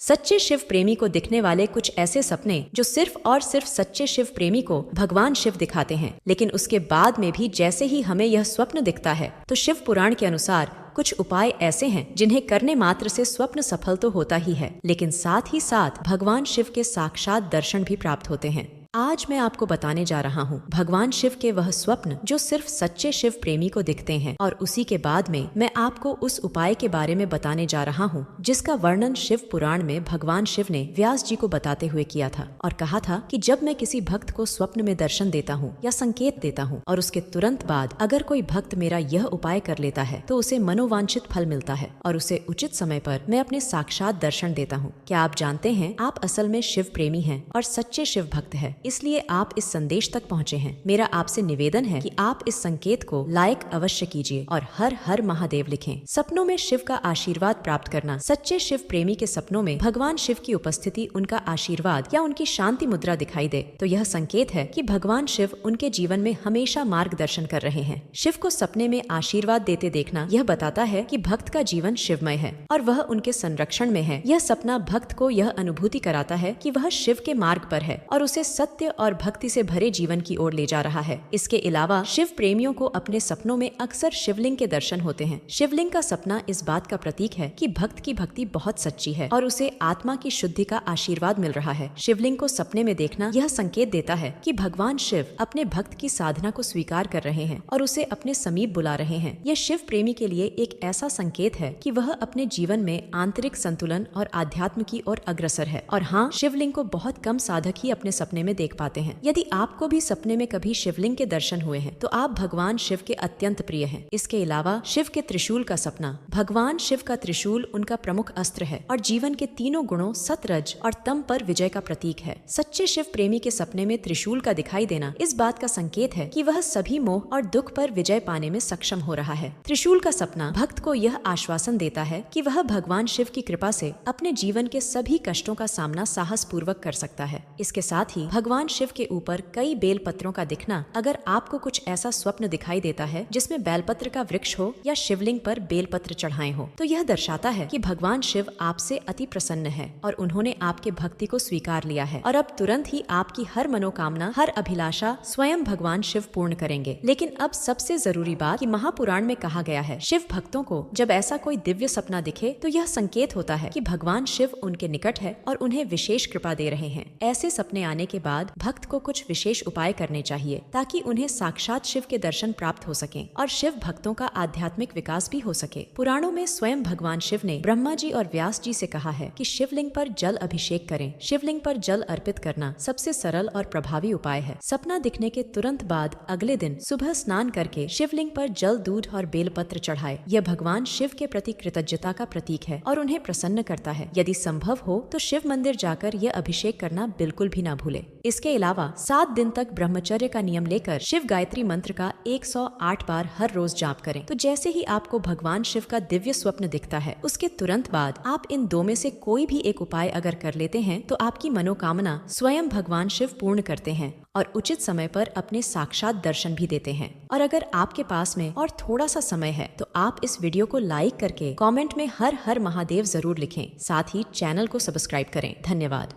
सच्चे शिव प्रेमी को दिखने वाले कुछ ऐसे सपने जो सिर्फ और सिर्फ सच्चे शिव प्रेमी को भगवान शिव दिखाते हैं, लेकिन उसके बाद में भी जैसे ही हमें यह स्वप्न दिखता है तो शिव पुराण के अनुसार कुछ उपाय ऐसे हैं जिन्हें करने मात्र से स्वप्न सफल तो होता ही है, लेकिन साथ ही साथ भगवान शिव के साक्षात दर्शन भी प्राप्त होते हैं। आज मैं आपको बताने जा रहा हूँ भगवान शिव के वह स्वप्न जो सिर्फ सच्चे शिव प्रेमी को दिखते हैं, और उसी के बाद में मैं आपको उस उपाय के बारे में बताने जा रहा हूँ जिसका वर्णन शिव पुराण में भगवान शिव ने व्यास जी को बताते हुए किया था और कहा था कि जब मैं किसी भक्त को स्वप्न में दर्शन देता हूँ या संकेत देता हूँ और उसके तुरंत बाद अगर कोई भक्त मेरा यह उपाय कर लेता है तो उसे मनोवांछित फल मिलता है और उसे उचित समय पर मैं अपने साक्षात दर्शन देता हूँ। क्या आप जानते हैं आप असल में शिव प्रेमी हैं और सच्चे शिव भक्त है, इसलिए आप इस संदेश तक पहुँचे हैं। मेरा आपसे निवेदन है कि आप इस संकेत को लाइक अवश्य कीजिए और हर हर महादेव लिखें। सपनों में शिव का आशीर्वाद प्राप्त करना। सच्चे शिव प्रेमी के सपनों में भगवान शिव की उपस्थिति, उनका आशीर्वाद या उनकी शांति मुद्रा दिखाई दे तो यह संकेत है कि भगवान शिव उनके जीवन में हमेशा मार्गदर्शन कर रहे हैं। शिव को सपने में आशीर्वाद देते देखना यह बताता है कि भक्त का जीवन शिवमय है और वह उनके संरक्षण में है। यह सपना भक्त को यह अनुभूति कराता है कि वह शिव के मार्ग पर है और उसे सत्य और भक्ति से भरे जीवन की ओर ले जा रहा है। इसके अलावा शिव प्रेमियों को अपने सपनों में अक्सर शिवलिंग के दर्शन होते हैं। शिवलिंग का सपना इस बात का प्रतीक है कि भक्त की भक्ति बहुत सच्ची है और उसे आत्मा की शुद्धि का आशीर्वाद मिल रहा है। शिवलिंग को सपने में देखना यह संकेत देता है कि भगवान शिव अपने भक्त की साधना को स्वीकार कर रहे हैं और उसे अपने समीप बुला रहे हैं। यह शिव प्रेमी के लिए एक ऐसा संकेत है कि वह अपने जीवन में आंतरिक संतुलन और आध्यात्म की ओर अग्रसर है। और हाँ, शिवलिंग को बहुत कम साधक ही अपने सपने में देख पाते हैं। यदि आपको भी सपने में कभी शिवलिंग के दर्शन हुए हैं तो आप भगवान शिव के अत्यंत प्रिय हैं। इसके अलावा शिव के त्रिशूल का सपना। भगवान शिव का त्रिशूल उनका प्रमुख अस्त्र है और जीवन के तीनों गुणों सत, रज और तम पर विजय का प्रतीक है। सच्चे शिव प्रेमी के सपने में त्रिशूल का दिखाई देना इस बात का संकेत है कि वह सभी मोह और दुख पर विजय पाने में सक्षम हो रहा है। त्रिशूल का सपना भक्त को यह आश्वासन देता है कि वह भगवान शिव की कृपा से अपने जीवन के सभी कष्टों का सामना साहस पूर्वक कर सकता है। इसके साथ ही भगवान शिव के ऊपर कई बेल पत्रों का दिखना। अगर आपको कुछ ऐसा स्वप्न दिखाई देता है जिसमें बेलपत्र का वृक्ष हो या शिवलिंग पर बेलपत्र चढ़ाए हो तो यह दर्शाता है कि भगवान शिव आपसे अति प्रसन्न है और उन्होंने आपके भक्ति को स्वीकार लिया है और अब तुरंत ही आपकी हर मनोकामना, हर अभिलाषा स्वयं भगवान शिव पूर्ण करेंगे। लेकिन अब सबसे जरूरी बात कि महापुराण में कहा गया है शिव भक्तों को जब ऐसा कोई दिव्य सपना दिखे तो यह संकेत होता है कि भगवान शिव उनके निकट है और उन्हें विशेष कृपा दे रहे हैं। ऐसे सपने आने के बाद भक्त को कुछ विशेष उपाय करने चाहिए ताकि उन्हें साक्षात शिव के दर्शन प्राप्त हो सकें और शिव भक्तों का आध्यात्मिक विकास भी हो सके। पुराणों में स्वयं भगवान शिव ने ब्रह्मा जी और व्यास जी से कहा है कि शिवलिंग पर जल अभिषेक करें। शिवलिंग पर जल अर्पित करना सबसे सरल और प्रभावी उपाय है। सपना दिखने के तुरंत बाद अगले दिन सुबह स्नान करके शिवलिंग पर जल, दूध और बेलपत्र चढ़ाए। यह भगवान शिव के प्रति कृतज्ञता का प्रतीक है और उन्हें प्रसन्न करता है। यदि संभव हो तो शिव मंदिर जाकर यह अभिषेक करना बिल्कुल भी ना भूले। इसके अलावा 7 दिन तक ब्रह्मचर्य का नियम लेकर शिव गायत्री मंत्र का 108 बार हर रोज जाप करें। तो जैसे ही आपको भगवान शिव का दिव्य स्वप्न दिखता है उसके तुरंत बाद आप इन दो में से कोई भी एक उपाय अगर कर लेते हैं तो आपकी मनोकामना स्वयं भगवान शिव पूर्ण करते हैं और उचित समय पर अपने साक्षात दर्शन भी देते हैं। और अगर आपके पास में और थोड़ा सा समय है तो आप इस वीडियो को लाइक करके कमेंट में हर हर महादेव जरूर लिखें। साथ ही चैनल को सब्सक्राइब करें। धन्यवाद।